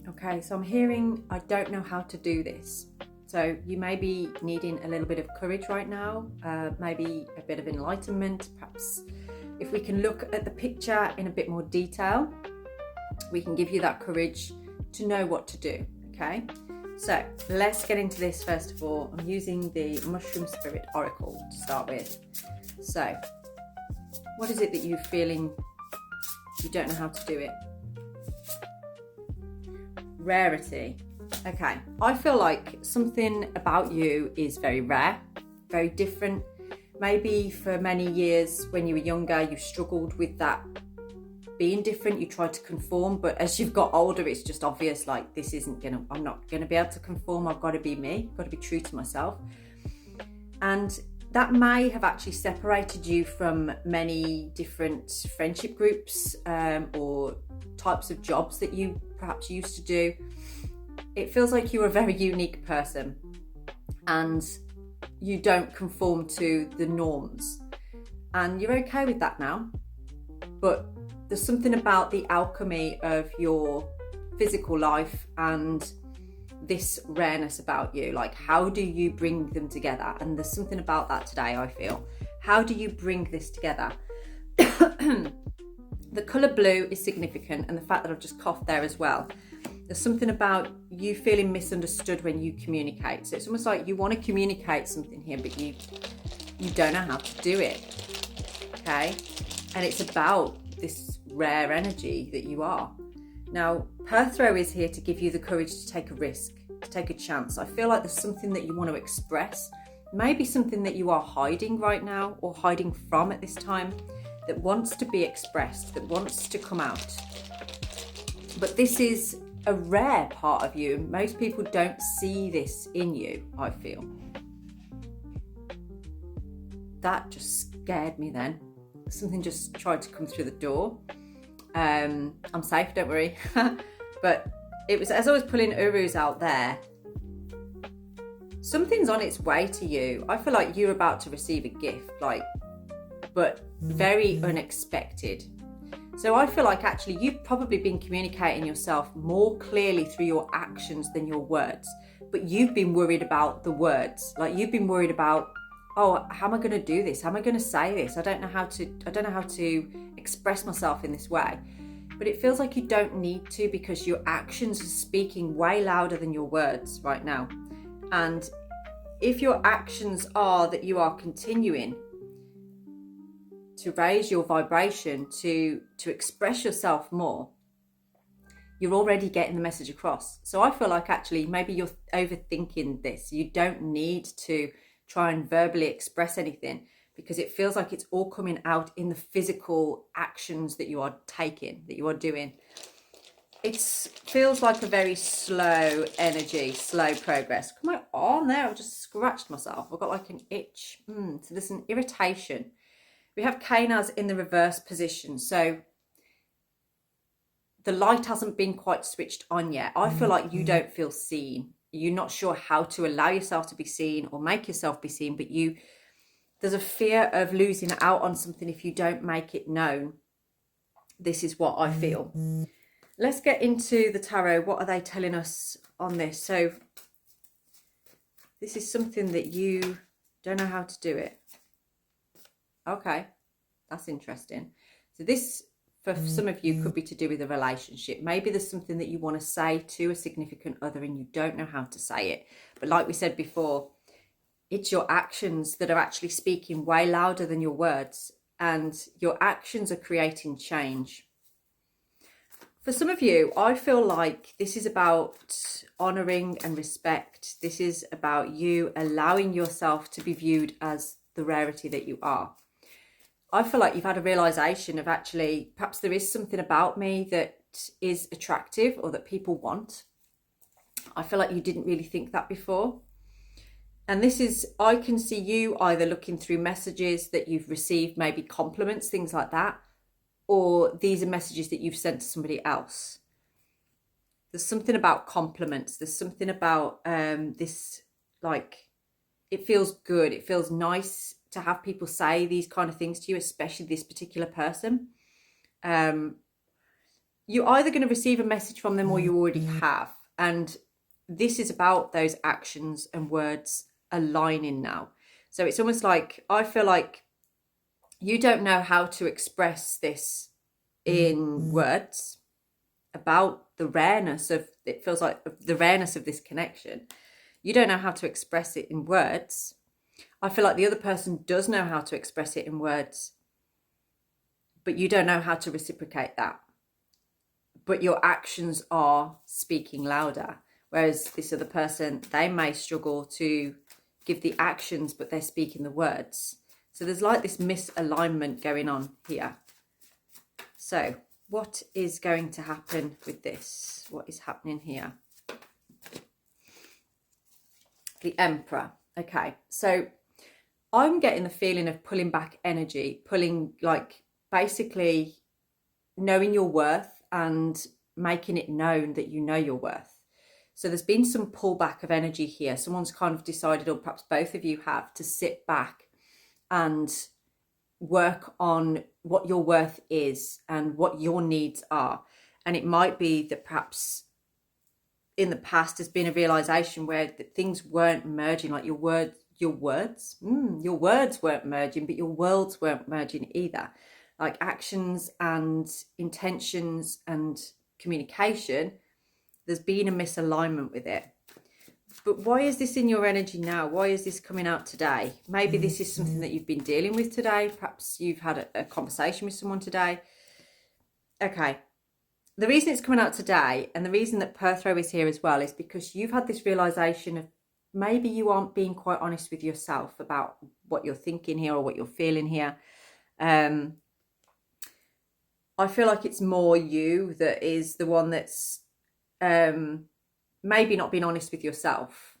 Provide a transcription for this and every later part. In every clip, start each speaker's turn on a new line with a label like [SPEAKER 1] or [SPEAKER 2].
[SPEAKER 1] Okay, so I'm hearing, I don't know how to do this. So you may be needing a little bit of courage right now, maybe a bit of enlightenment. Perhaps if we can look at the picture in a bit more detail, we can give you that courage to know what to do, okay? So let's get into this first of all. I'm using the Mushroom Spirit Oracle to start with. So what is it that you're feeling you don't know how to do it? Rarity. Okay, I feel like something about you is very rare, very different. Maybe for many years when you were younger, you struggled with that being different. You tried to conform, but as you've got older, it's just obvious, like, I'm not gonna be able to conform. I've got to be me, got to be true to myself. And that may have actually separated you from many different friendship groups or types of jobs that you perhaps used to do. It feels like you're a very unique person and you don't conform to the norms. And you're okay with that now. But there's something about the alchemy of your physical life and this rareness about you. Like, how do you bring them together? And there's something about that today, I feel. How do you bring this together? The colour blue is significant, and the fact that I've just coughed there as well. There's something about you feeling misunderstood when you communicate. So it's almost like you want to communicate something here, but you don't know how to do it, okay? And it's about this rare energy that you are. Now, Perthrow is here to give you the courage to take a risk, to take a chance. I feel like there's something that you want to express, maybe something that you are hiding right now or hiding from at this time, that wants to be expressed, that wants to come out. But this is a rare part of you. Most people don't see this in you, I feel. That just scared me then. Something just tried to come through the door. I'm safe, don't worry. But it was, as I was pulling Urus out there, something's on its way to you. I feel like you're about to receive a gift, but very unexpected. So I feel like actually you've probably been communicating yourself more clearly through your actions than your words, but you've been worried about the words. Like, you've been worried about, oh, how am I going to do this? How am I going to say this? I don't know how to express myself in this way. But it feels like you don't need to, because your actions are speaking way louder than your words right now. And if your actions are that you are continuing to raise your vibration, to express yourself more, you're already getting the message across. So I feel like actually maybe you're overthinking this. You don't need to try and verbally express anything, because it feels like it's all coming out in the physical actions that you are taking, that you are doing. It feels like a very slow energy, slow progress. Come on there, I've just scratched myself. I've got like an itch. So there's an irritation. We have Canaz in the reverse position. So the light hasn't been quite switched on yet. I feel like you don't feel seen. You're not sure how to allow yourself to be seen or make yourself be seen, but there's a fear of losing out on something if you don't make it known. This is what I feel. Let's get into the tarot. What are they telling us on this? So this is something that you don't know how to do it. Okay, that's interesting. So this, for some of you, could be to do with a relationship. Maybe there's something that you want to say to a significant other and you don't know how to say it. But like we said before, it's your actions that are actually speaking way louder than your words, and your actions are creating change. For some of you, I feel like this is about honouring and respect. This is about you allowing yourself to be viewed as the rarity that you are. I feel like you've had a realisation of, actually, perhaps there is something about me that is attractive or that people want. I feel like you didn't really think that before. And this is, I can see you either looking through messages that you've received, maybe compliments, things like that, or these are messages that you've sent to somebody else. There's something about compliments. There's something about this, like, it feels good. It feels nice to have people say these kind of things to you, especially this particular person. you're either going to receive a message from them or you already have. And this is about those actions and words aligning now. So it's almost like, I feel like you don't know how to express this in words about the rareness of, it feels like the rareness of this connection. You don't know how to express it in words. I feel like the other person does know how to express it in words, but you don't know how to reciprocate that. But your actions are speaking louder. Whereas this other person, they may struggle to give the actions, but they're speaking the words. So there's like this misalignment going on here. So what is going to happen with this? What is happening here? The Emperor. Okay, so I'm getting the feeling of pulling back energy, pulling, like, basically knowing your worth and making it known that you know your worth. So there's been some pullback of energy here. Someone's kind of decided, or perhaps both of you have, to sit back and work on what your worth is and what your needs are. And it might be that perhaps in the past there's been a realization where things weren't merging, like your words weren't merging, but your worlds weren't merging either. Like actions and intentions and communication, there's been a misalignment with it. But why is this in your energy now? Why is this coming out today? Maybe this is something that you've been dealing with today. Perhaps you've had a conversation with someone today. Okay. The reason it's coming out today, and the reason that Perthrow is here as well, is because you've had this realization of maybe you aren't being quite honest with yourself about what you're thinking here or what you're feeling here. I feel like it's more you that is the one that's maybe not being honest with yourself.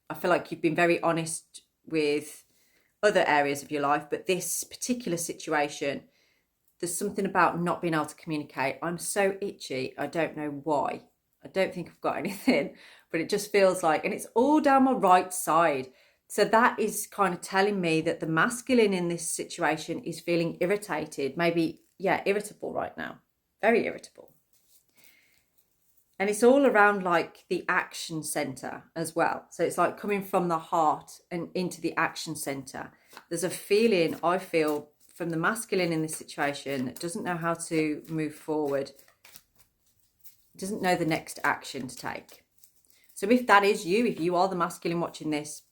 [SPEAKER 1] I feel like you've been very honest with other areas of your life, but this particular situation, there's something about not being able to communicate. I'm so itchy. I don't know why. I don't think I've got anything, but it just feels like, and it's all down my right side. So that is kind of telling me that the masculine in this situation is feeling irritated, maybe, yeah, irritable right now. Very irritable. And it's all around like the action center as well. So it's like coming from the heart and into the action center. There's a feeling, I feel, from the masculine in this situation that doesn't know how to move forward, doesn't know the next action to take. So if that is you, if you are the masculine watching this,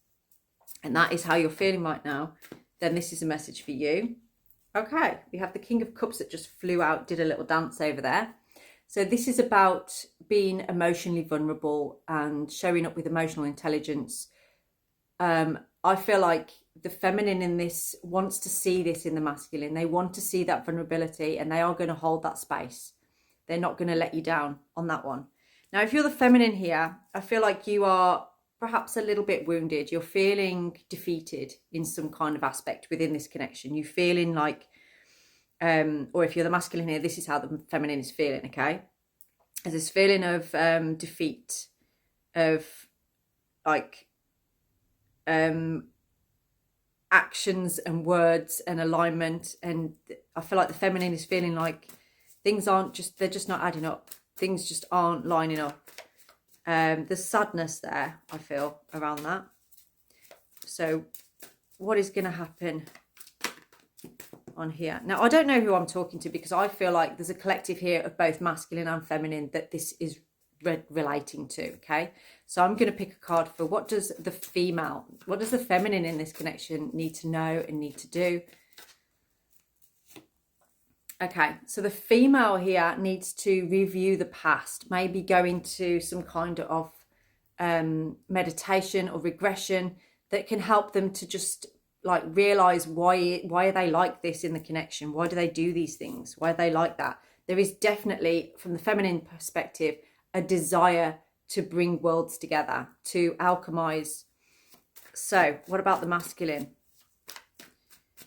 [SPEAKER 1] and that is how you're feeling right now, then this is a message for you. Okay, we have the King of Cups that just flew out, did a little dance over there. So this is about being emotionally vulnerable and showing up with emotional intelligence. I feel like the feminine in this wants to see this in the masculine. They want to see that vulnerability, and they are going to hold that space. They're not going to let you down on that one. Now, if you're the feminine here, I feel like you are perhaps a little bit wounded. You're feeling defeated in some kind of aspect within this connection. You're feeling like, or if you're the masculine here, this is how the feminine is feeling, okay? There's this feeling of defeat, of like actions and words and alignment. And I feel like the feminine is feeling like things aren't just, they're just not adding up. Things just aren't lining up. There's sadness there, I feel, around that. So what is going to happen on here? Now, I don't know who I'm talking to, because I feel like there's a collective here of both masculine and feminine that this is relating to, okay? So I'm going to pick a card for what does the feminine in this connection need to know and need to do? Okay, so the female here needs to review the past, maybe go into some kind of meditation or regression that can help them to just like realize why are they like this in the connection? Why do they do these things? Why are they like that? There is definitely, from the feminine perspective, a desire to bring worlds together, to alchemize. So what about the masculine?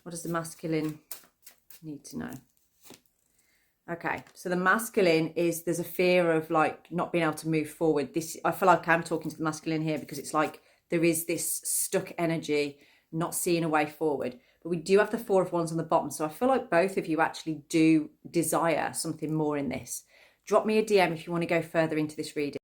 [SPEAKER 1] What does the masculine need to know? Okay, so the masculine is, there's a fear of like not being able to move forward. This, I feel like I'm talking to the masculine here because it's like there is this stuck energy, not seeing a way forward. But we do have the Four of Wands on the bottom. So I feel like both of you actually do desire something more in this. drop me a DM if you want to go further into this reading.